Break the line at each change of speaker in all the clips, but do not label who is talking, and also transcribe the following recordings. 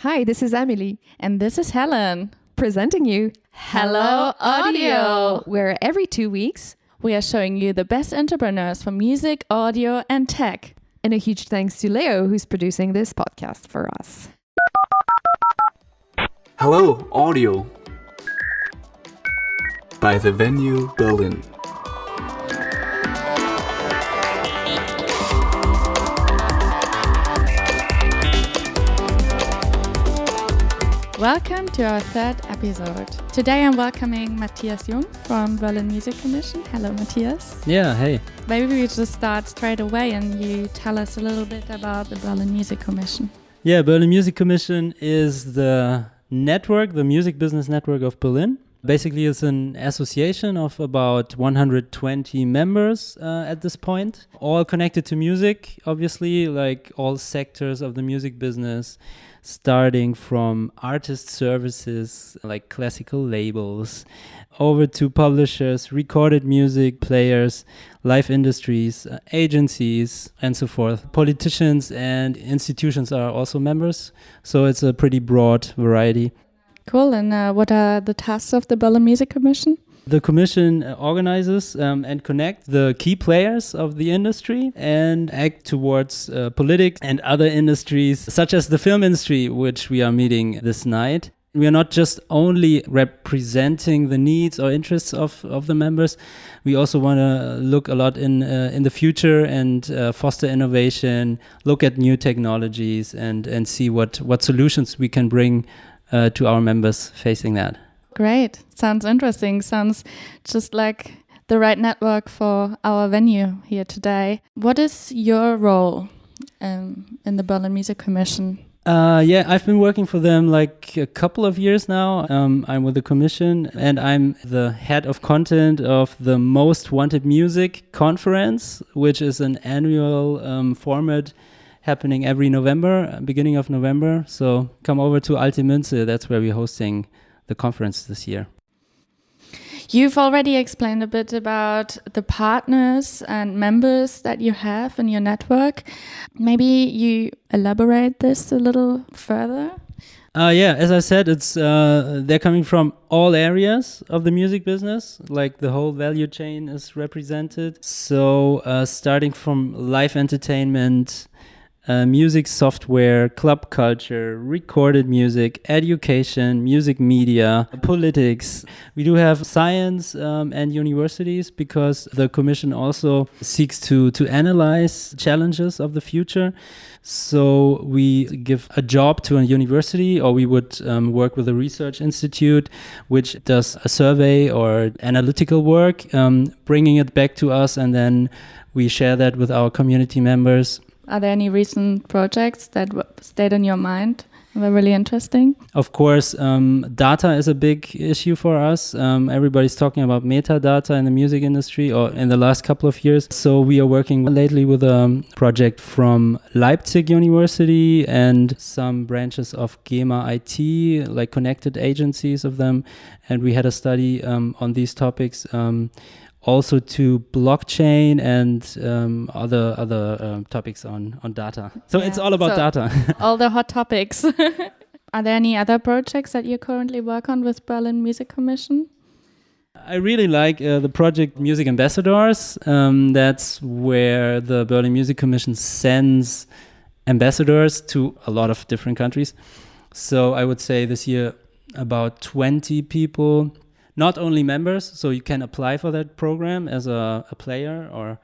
Hi, this is Emily,
And this is Helen.
presenting you
Hello Audio,
where every 2 weeks,
we are showing you the best entrepreneurs for music, audio, and tech.
and a huge thanks to Leo, who's producing this podcast for us.
Hello Audio by The Venue Berlin.
Welcome to our third episode. Today I'm welcoming Matthias Jung from Berlin Music Commission. Hello, Matthias.
Yeah, hey.
Maybe we just start straight away and you tell us a little bit about the Berlin Music Commission.
Yeah, Berlin Music Commission is the network, the music business network of Berlin. Basically, it's an association of about 120 members at this point, all connected to music, obviously, like all sectors of the music business, starting from artist services like classical labels, over to publishers, recorded music players, live industries, agencies, and so forth. Politicians and institutions are also members, so it's a pretty broad variety.
Cool. And what are the tasks of the Berlin Music Commission?
The commission organizes and connects the key players of the industry and act towards politics and other industries, such as the film industry, which we are meeting this night. We are not just only representing the needs or interests of the members. We also want to look a lot in the future and foster innovation, look at new technologies and see what solutions we can bring to our members facing that.
Great. Sounds interesting. Sounds just like the right network for our venue here today. What is your role in the Berlin Music Commission?
I've been working for them like a couple of years now. I'm with the commission and I'm the head of content of the Most Wanted Music Conference, which is an annual format happening every November, beginning of November. So come over to Alte Münze. That's where we're hosting the conference this year.
You've already explained a bit about the partners and members that you have in your network. Maybe you elaborate this a little further?
As I said, it's they're coming from all areas of the music business, like the whole value chain is represented. So starting from live entertainment, music software, club culture, recorded music, education, music media, politics. We do have science and universities because the commission also seeks to analyze challenges of the future. So we give a job to a university, or we would work with a research institute which does a survey or analytical work, bringing it back to us, and then we share that with our community members.
Are there any recent projects that stayed in your mind? Were really interesting?
Of course, data is a big issue for us. Everybody's talking about metadata in the music industry, or in the last couple of years. So we are working lately with a project from Leipzig University and some branches of GEMA IT, like connected agencies of them. And we had a study on these topics. Also to blockchain and other topics on data. So it's all about data.
All the hot topics. Are there any other projects that you currently work on with Berlin Music Commission?
I really like the project Music Ambassadors. That's where the Berlin Music Commission sends ambassadors to a lot of different countries. So I would say this year about 20 people. Not only members, so you can apply for that program as a player or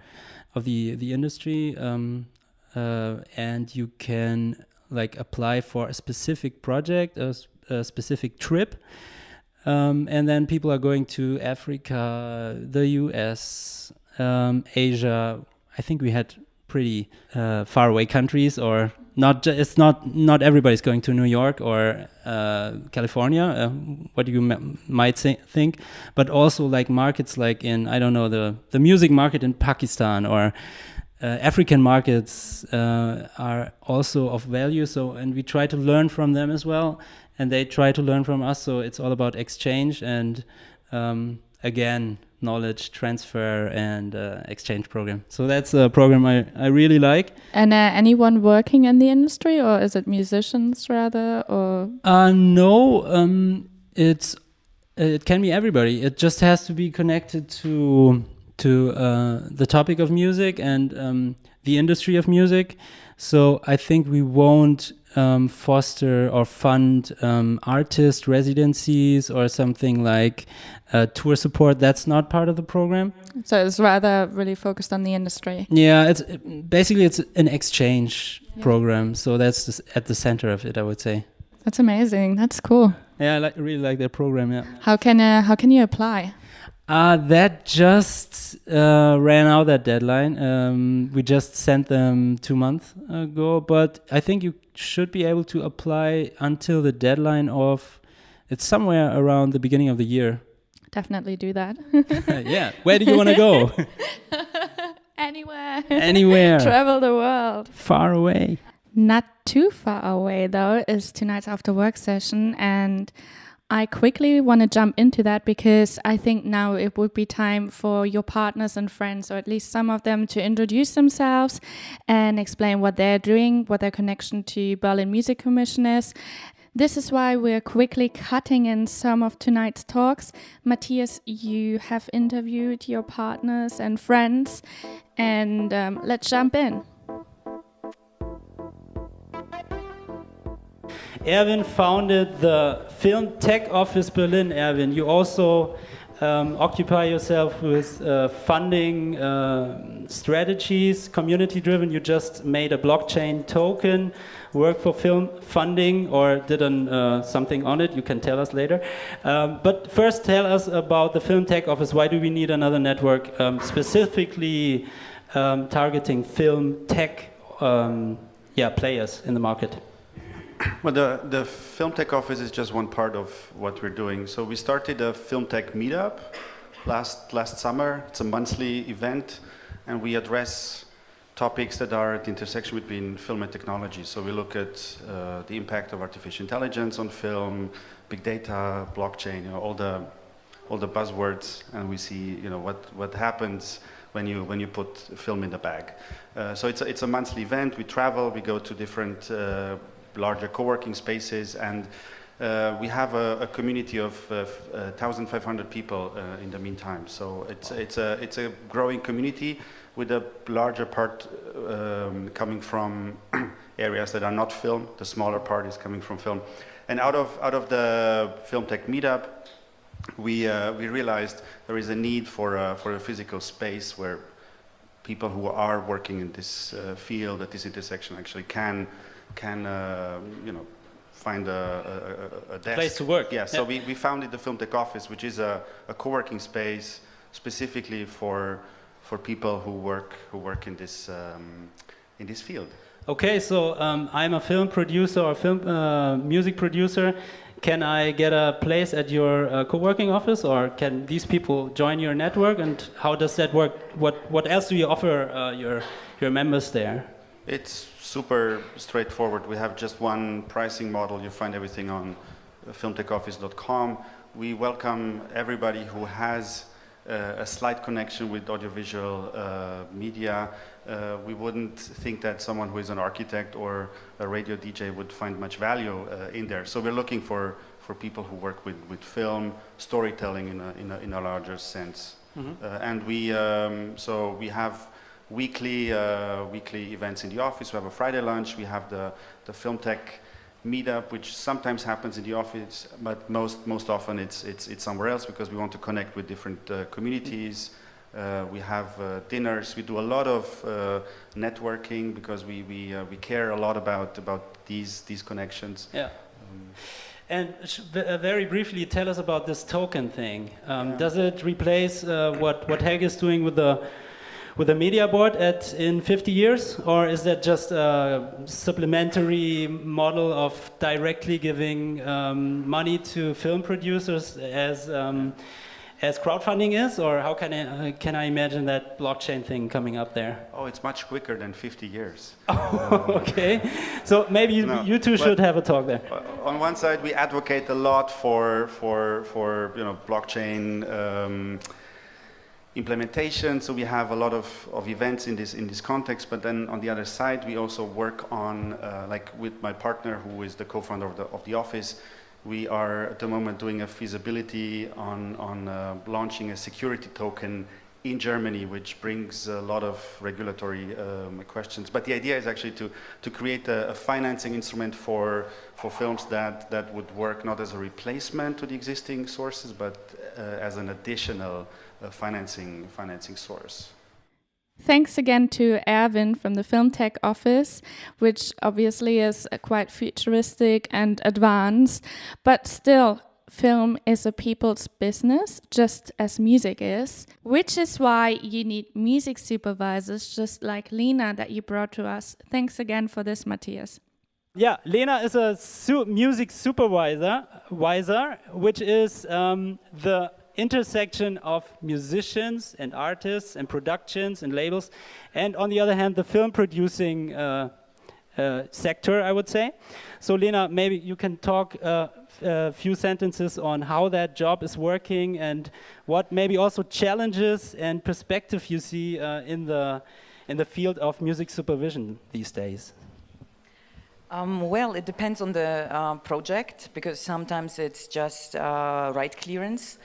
of the industry, and you can like apply for a specific project, a specific trip, and then people are going to Africa, the US, Asia. I think we had pretty faraway countries, or it's not everybody's going to New York or California, what you might think, but also like markets like in, I don't know, the music market in Pakistan or African markets are also of value. So, and we try to learn from them as well, and they try to learn from us. So it's all about exchange and again, knowledge transfer and exchange program. So that's a program I really like.
And anyone working in the industry, or is it musicians rather, or?
No, it can be everybody. It just has to be connected to the topic of music and the industry of music. So I think we won't foster or fund artist residencies or something like tour support. That's not part of the program.
So it's rather really focused on the industry.
Yeah, it's an exchange program. So that's at the center of it, I would say.
That's amazing. That's cool.
Yeah, I really like that program. Yeah.
How can you apply?
That just ran out, that deadline. We just sent them 2 months ago, but I think you should be able to apply until the deadline of, it's somewhere around the beginning of the year.
Definitely do that.
Yeah. Where do you want to go?
Anywhere.
Anywhere.
Travel the world.
Far away.
Not too far away, though, is tonight's after work session. And I quickly want to jump into that because I think now it would be time for your partners and friends, or at least some of them, to introduce themselves and explain what they're doing, what their connection to Berlin Music Commission is. This is why we're quickly cutting in some of tonight's talks. Matthias, you have interviewed your partners and friends, and let's jump in.
Erwin founded the Film Tech Office Berlin. Erwin, you also occupy yourself with funding strategies, community-driven. You just made a blockchain token, work for film funding, or did something on it. You can tell us later. But first, tell us about the Film Tech Office. Why do we need another network specifically targeting film tech players in the market?
Well, the Film Tech Office is just one part of what we're doing. So we started a Film Tech meetup last summer. It's a monthly event, and we address topics that are at the intersection between film and technology. So we look at the impact of artificial intelligence on film, big data, blockchain, all the buzzwords, and we see what happens when you put film in the bag. So it's a monthly event. We travel, we go to different larger co-working spaces, and we have a community of 1,500 people in the meantime. So it's a growing community with a larger part coming from areas that are not film. The smaller part is coming from film. And out of the Film Tech meetup, we realized there is a need for a physical space where people who are working in this field, at this intersection, actually can find a desk.
Place to work.
Yeah, so we founded the Film Tech Office, which is a co-working space specifically for people who work in this field.
Okay, so I'm a film producer or film music producer. Can I get a place at your co-working office, or can these people join your network? And how does that work? What else do you offer your members there?
It's super straightforward. We have just one pricing model. You find everything on filmtechoffice.com. We welcome everybody who has a slight connection with audiovisual media. We wouldn't think that someone who is an architect or a radio DJ would find much value in there. So we're looking for people who work with film, storytelling in a larger sense. Mm-hmm. And we have weekly events in the office. We have a Friday lunch. We have the Film Tech meetup, which sometimes happens in the office, but most often it's somewhere else because we want to connect with different communities. We have dinners. We do a lot of networking because we care a lot about these connections.
Yeah. And very briefly, tell us about this token thing. Does it replace what Helge is doing with the media board in 50 years, or is that just a supplementary model of directly giving money to film producers as crowdfunding is, or how can I imagine that blockchain thing coming up there?
Oh, it's much quicker than 50 years.
Okay, so maybe you two should have a talk there.
On one side, we advocate a lot for blockchain. implementation. So we have a lot of events in this context. But then on the other side, we also work on, like with my partner, who is the co-founder of the office. We are at the moment doing a feasibility on launching a security token in Germany, which brings a lot of regulatory questions. But the idea is actually to create a financing instrument for films that would work not as a replacement to the existing sources, but as an additional financing source.
Thanks again to Erwin from the Film Tech office, which obviously is quite futuristic and advanced, but still, film is a people's business, just as music is, which is why you need music supervisors just like Lena that you brought to us. Thanks again for this, Matthias.
Yeah, Lena is a music supervisor, which is the intersection of musicians and artists and productions and labels, and on the other hand, the film producing sector, I would say. So Lena, maybe you can talk a few sentences on how that job is working and what maybe also challenges and perspective you see in the field of music supervision these days.
Well, it depends on the project, because sometimes it's just right clearance.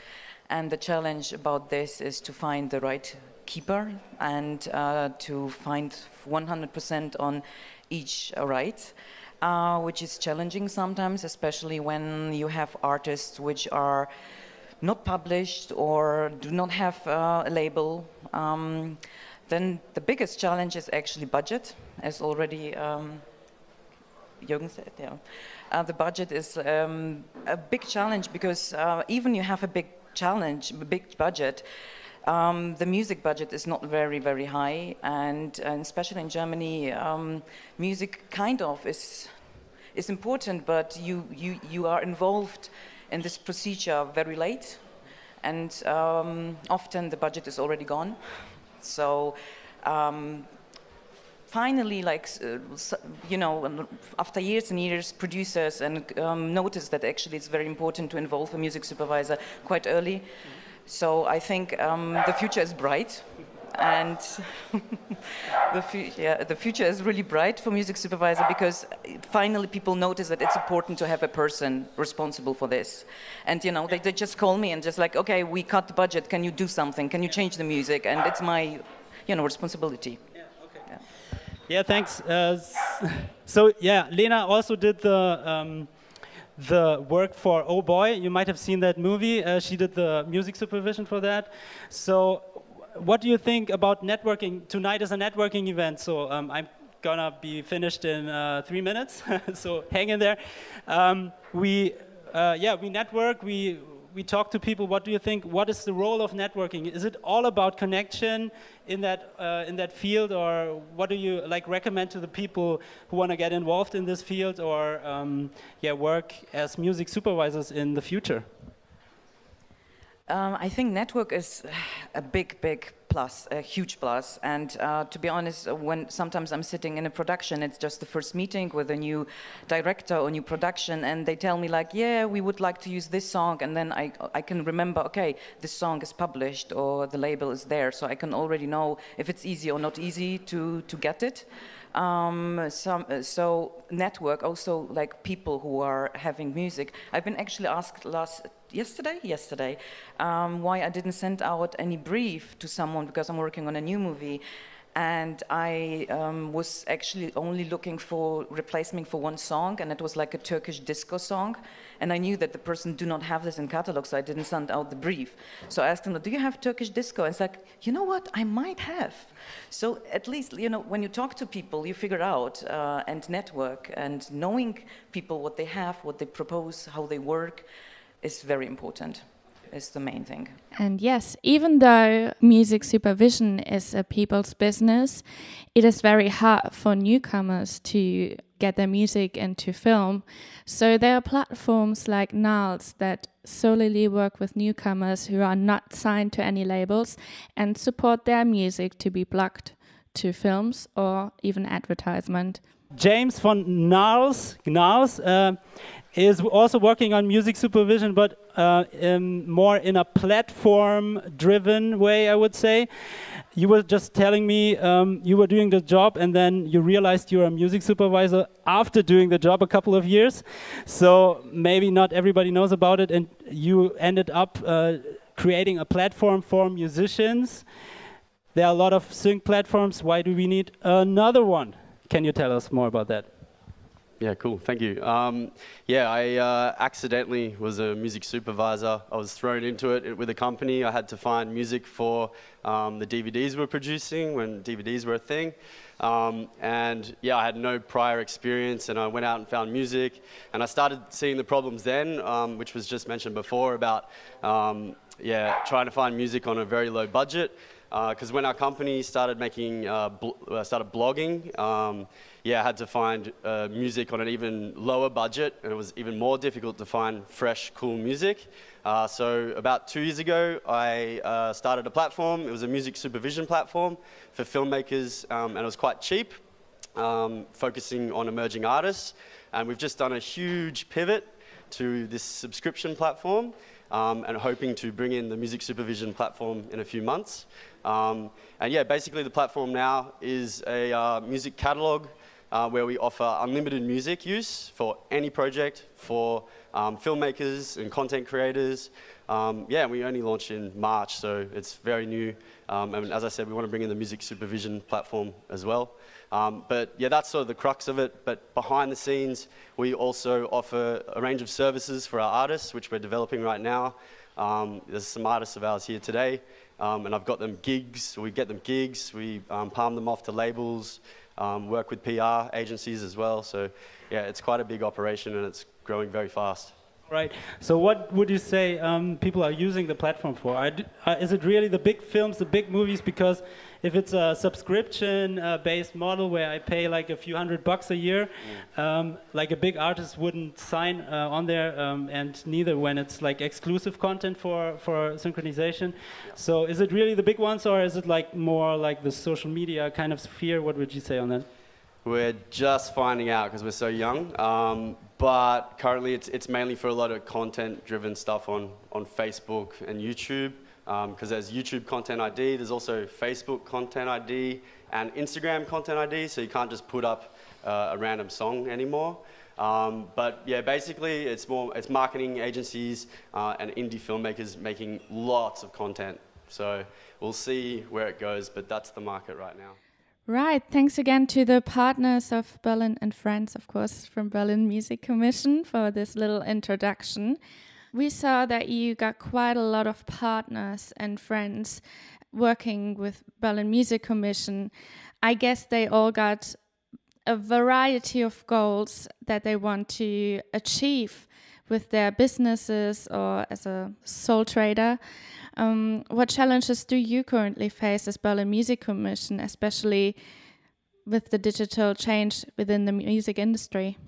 And the challenge about this is to find the right keeper and to find 100% on each right, which is challenging sometimes, especially when you have artists which are not published or do not have a label. Then the biggest challenge is actually budget, as already Jürgen said. Yeah. The budget is a big challenge because even you have a big budget, the music budget is not very, very high, and especially in Germany, music kind of is important, but you are involved in this procedure very late, and often the budget is already gone. So finally, after years and years, producers and notice that actually it's very important to involve a music supervisor quite early. So I think the future is bright, and the future is really bright for music supervisor, because finally people notice that it's important to have a person responsible for this. And they just call me and just like, okay, we cut the budget, can you do something? Can you change the music? And it's my responsibility.
Yeah, thanks. So yeah, Lena also did the work for Oh Boy. You might have seen that movie. She did the music supervision for that. So what do you think about networking? Tonight is a networking event, so I'm gonna be finished in 3 minutes. So hang in there. We network. We talk to people. What do you think? What is the role of networking? Is it all about connection in that field, or what do you recommend to the people who want to get involved in this field, or work as music supervisors in the future?
I think network is a big plus, a huge plus. And to be honest, when sometimes I'm sitting in a production, it's just the first meeting with a new director or new production, and they tell me yeah, we would like to use this song, and then I can remember, okay, this song is published or the label is there, so I can already know if it's easy or not easy to get it. So network, also people who are having music. I've been actually asked yesterday, why I didn't send out any brief to someone, because I'm working on a new movie, and I was actually only looking for replacement for one song, and it was like a Turkish disco song, and I knew that the person do not have this in catalog, so I didn't send out the brief. So I asked him, do you have Turkish disco? And it's like, you know what, I might have. So at least, when you talk to people, you figure out and network, and knowing people, what they have, what they propose, how they work, is very important. Is the main thing.
And yes, even though music supervision is a people's business, it is very hard for newcomers to get their music into film. So there are platforms like NALS that solely work with newcomers who are not signed to any labels and support their music to be plugged to films or even advertisement.
James von Knauss, is also working on music supervision, but more in a platform-driven way, I would say. You were just telling me you were doing the job and then you realized you're a music supervisor after doing the job a couple of years. So maybe not everybody knows about it, and you ended up creating a platform for musicians. There are a lot of sync platforms. Why do we need another one? Can you tell us more about that?
Yeah, cool. Thank you. I accidentally was a music supervisor. I was thrown into it with a company. I had to find music for the DVDs we're producing when DVDs were a thing. I had no prior experience, and I went out and found music. And I started seeing the problems then, which was just mentioned before about trying to find music on a very low budget. Because when our company started making, started blogging, I had to find music on an even lower budget, and it was even more difficult to find fresh, cool music. So about 2 years ago, I started a platform. It was a music supervision platform for filmmakers, and it was quite cheap, focusing on emerging artists. And we've just done a huge pivot to this subscription platform, and hoping to bring in the music supervision platform in a few months. Basically the platform now is a music catalog where we offer unlimited music use for any project for filmmakers and content creators. We only launched in March, so it's very new. And as I said, we want to bring in the music supervision platform as well. That's sort of the crux of it. But behind the scenes, we also offer a range of services for our artists, which we're developing right now. There's some artists of ours here today, and I've got them gigs. We get them gigs. We palm them off to labels, work with PR agencies as well. So, it's quite a big operation, and it's growing very fast.
Right. So what would you say people are using the platform for? Is it really the big films, the big movies? Because if it's a subscription-based model where I pay like a few $100 a year, like a big artist wouldn't sign on there, and neither when it's like exclusive content for synchronization. So is it really the big ones, or is it like more like the social media kind of sphere? What would you say on that?
We're just finding out because we're so young. But currently it's mainly for a lot of content-driven stuff on Facebook and YouTube, because there's YouTube Content ID, there's also Facebook Content ID and Instagram Content ID, so you can't just put up a random song anymore. Basically it's marketing agencies and indie filmmakers making lots of content. So we'll see where it goes, but that's the market right now.
Right. Thanks again to the partners of Berlin and friends, of course, from Berlin Music Commission for this little introduction. We saw that you got quite a lot of partners and friends working with Berlin Music Commission. I guess they all got a variety of goals that they want to achieve with their businesses or as a sole trader. What challenges do you currently face as Berlin Music Commission, especially with the digital change within the music industry?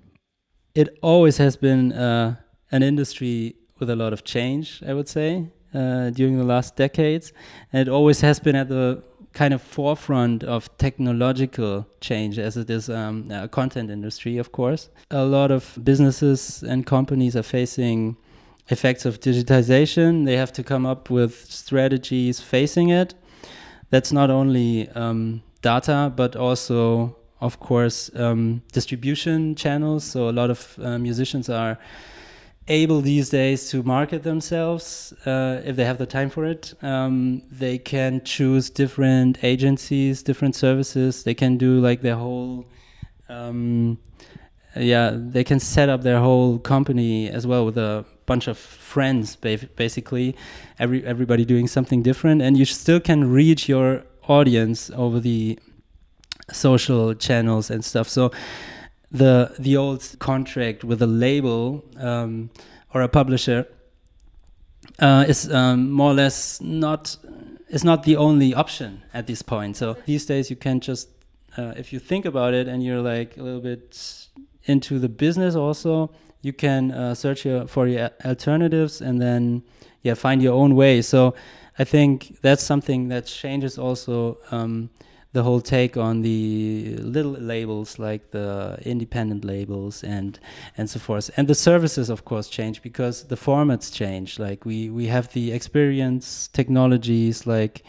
It always has been an industry with a lot of change, I would say, during the last decades. And it always has been at the kind of forefront of technological change, as it is a content industry, of course. A lot of businesses and companies are facing effects of digitization. They have to come up with strategies facing it. That's not only data, but also, of course, distribution channels. So a lot of musicians are able these days to market themselves if they have the time for it. They can choose different agencies, different services. They can do like their whole they can set up their whole company as well with a bunch of friends, basically, everybody doing something different, and you still can reach your audience over the social channels and stuff. So the old contract with a label or a publisher is more or less not the only option at this point. So these days you can just if you think about it and you're like a little bit into the business also, you can search for your alternatives and then find your own way. So I think that's something that changes also the whole take on the little labels, like the independent labels and so forth. And the services, of course, change because the formats change. Like we have the experience technologies like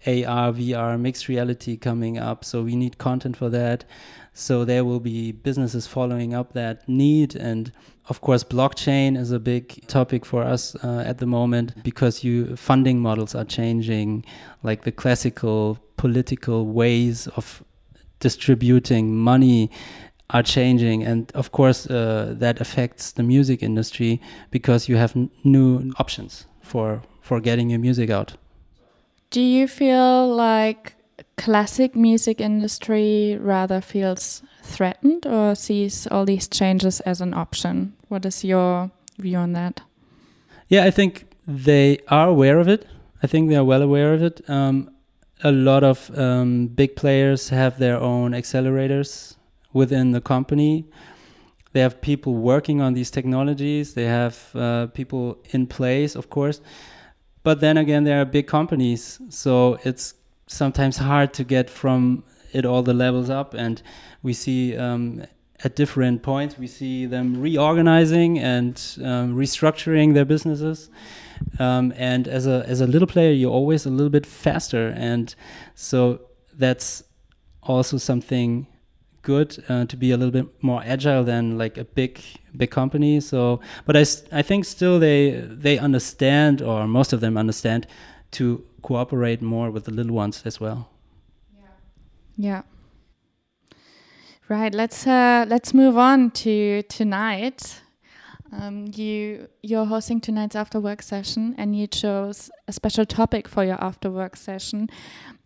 AR, VR, mixed reality coming up. So we need content for that. So there will be businesses following up that need. And of course, blockchain is a big topic for us at the moment because funding models are changing, like the classical political ways of distributing money are changing. And of course, that affects the music industry because you have new options for getting your music out.
Do you feel like classic music industry rather feels threatened or sees all these changes as an option? What is your view on that?
Yeah, I think they are aware of it. I think they are well aware of it. A lot of big players have their own accelerators within the company. They have people working on these technologies. They have people in place, of course. But then again, there are big companies, so it's sometimes hard to get from it all the levels up. And we see at different points, we see them reorganizing and restructuring their businesses. And as a little player, you're always a little bit faster. And so that's also something good to be a little bit more agile than like a big company. So, but I think still they understand, or most of them understand, to cooperate more with the little ones as well.
Yeah. Right. Let's move on to tonight. You're hosting tonight's after work session, and you chose a special topic for your after work session.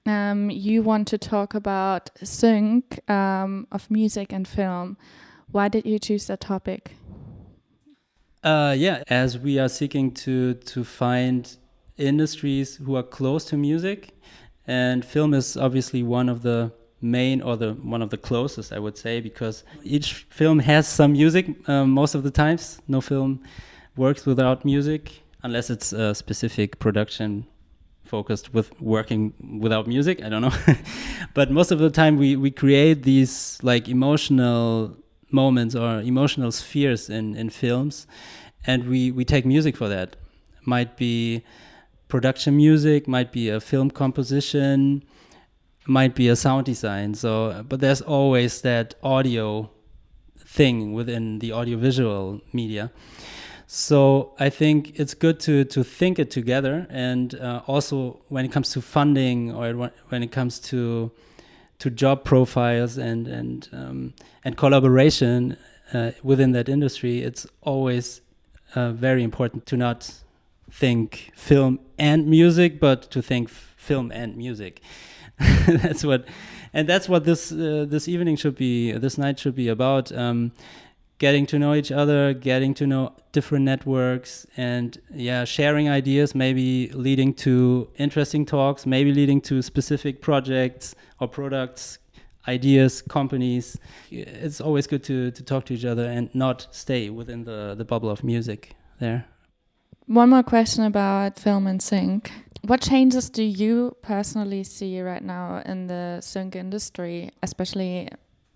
You want to talk about sync of music and film. Why did you choose that topic?
As we are seeking to find industries who are close to music, and film is obviously one of the main, or one of the closest, I would say, because each film has some music most of the times. No film works without music unless it's a specific production focused with working without music. I don't know. But most of the time we create these like emotional moments or emotional spheres in films, and we take music for that. Might be production music, might be a film composition, might be a sound design. So, but there's always that audio thing within the audiovisual media. So I think it's good to think it together, and also when it comes to funding, or when it comes to job profiles and collaboration within that industry, it's always very important to not think film and music, but to think film and music. That's what this evening should be. This night should be about. Getting to know each other, getting to know different networks, and sharing ideas, maybe leading to interesting talks, maybe leading to specific projects or products, ideas, companies. It's always good to talk to each other and not stay within the bubble of music there.
One more question about film and sync. What changes do you personally see right now in the sync industry, especially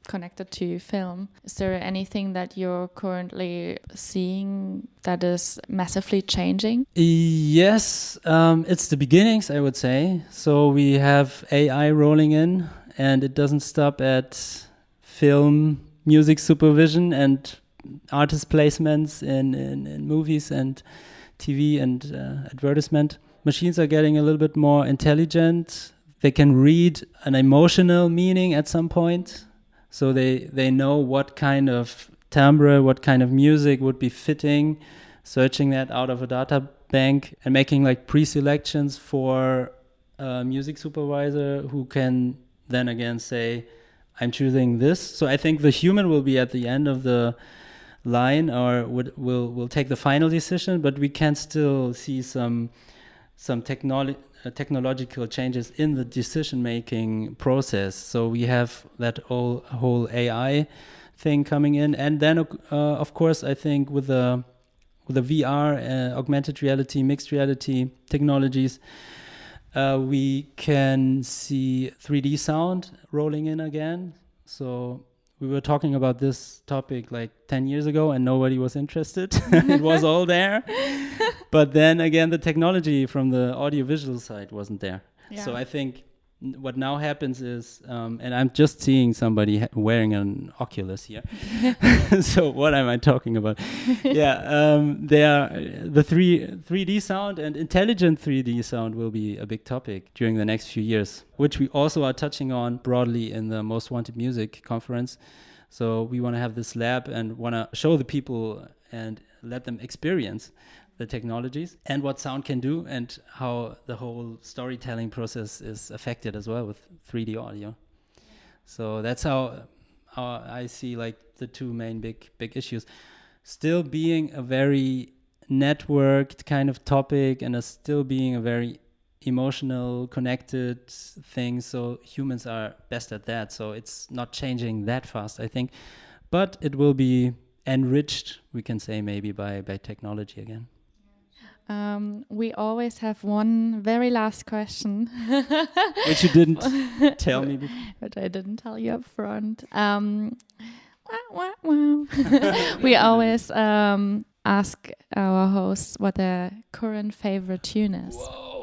connected to film? Is there anything that you're currently seeing that is massively changing?
Yes, it's the beginnings, I would say. So we have AI rolling in, and it doesn't stop at film, music supervision, and artist placements in movies and TV and advertisement. Machines are getting a little bit more intelligent. They can read an emotional meaning at some point. So they know what kind of timbre, what kind of music would be fitting, searching that out of a data bank and making like pre-selections for a music supervisor who can then again say, I'm choosing this. So I think the human will be at the end of the line, or will take the final decision, but we can still see some technological changes in the decision-making process. So we have that whole AI thing coming in, and then of course I think with the VR, augmented reality, mixed reality technologies, We can see 3D sound rolling in again. So we were talking about this topic like 10 years ago and nobody was interested. It was all there. But then again, the technology from the audiovisual side wasn't there.
Yeah.
So I think what now happens is, and I'm just seeing somebody wearing an Oculus here. So what am I talking about? The 3D sound and intelligent 3D sound will be a big topic during the next few years, which we also are touching on broadly in the Most Wanted Music conference. So we want to have this lab and want to show the people and let them experience the technologies and what sound can do and how the whole storytelling process is affected as well with 3D audio. So that's how I see like the two main big issues. Still being a very networked kind of topic and still being a very emotional, connected thing. So humans are best at that. So it's not changing that fast, I think. But it will be enriched, we can say maybe, by technology again.
We always have one very last question.
Which you didn't tell me before.
Which I didn't tell you up front. We always ask our hosts what their current favorite tune is.
Whoa.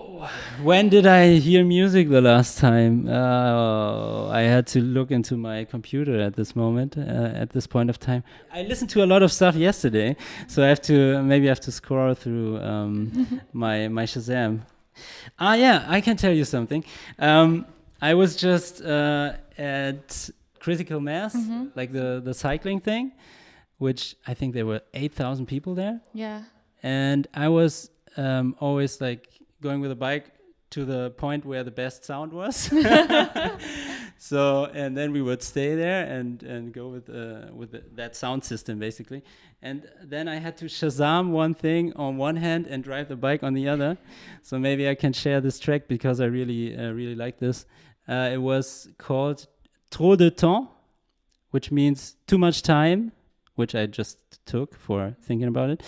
When did I hear music the last time? I had to look into my computer at this moment, at this point of time. I listened to a lot of stuff yesterday, so I have to scroll through my Shazam. I can tell you something. I was just at Critical Mass, like the cycling thing, which I think there were 8,000 people there.
Yeah.
And I was always like going with a bike to the point where the best sound was. So, and then we would stay there and go with that sound system basically. And then I had to Shazam one thing on one hand and drive the bike on the other. So maybe I can share this track because I really like this. It was called Trop de temps, which means too much time, which I just took for thinking about it.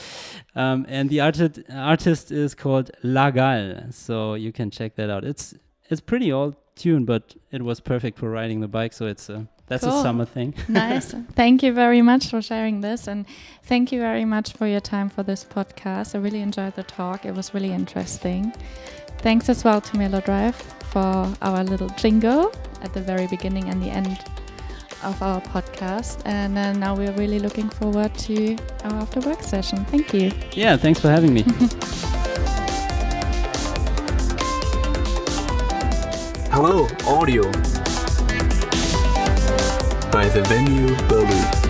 And the artist is called Lagal, so you can check that out. It's pretty old tune, but it was perfect for riding the bike, so that's
Cool.
a summer thing.
Nice. Thank you very much for sharing this, and thank you very much for your time for this podcast. I really enjoyed the talk. It was really interesting. Thanks as well to Melodrive for our little jingle at the very beginning and the end of our podcast, and now we're really looking forward to our after work session. Thank you.
Yeah, thanks for having me.
Hello, Audio by The Venue Berlin.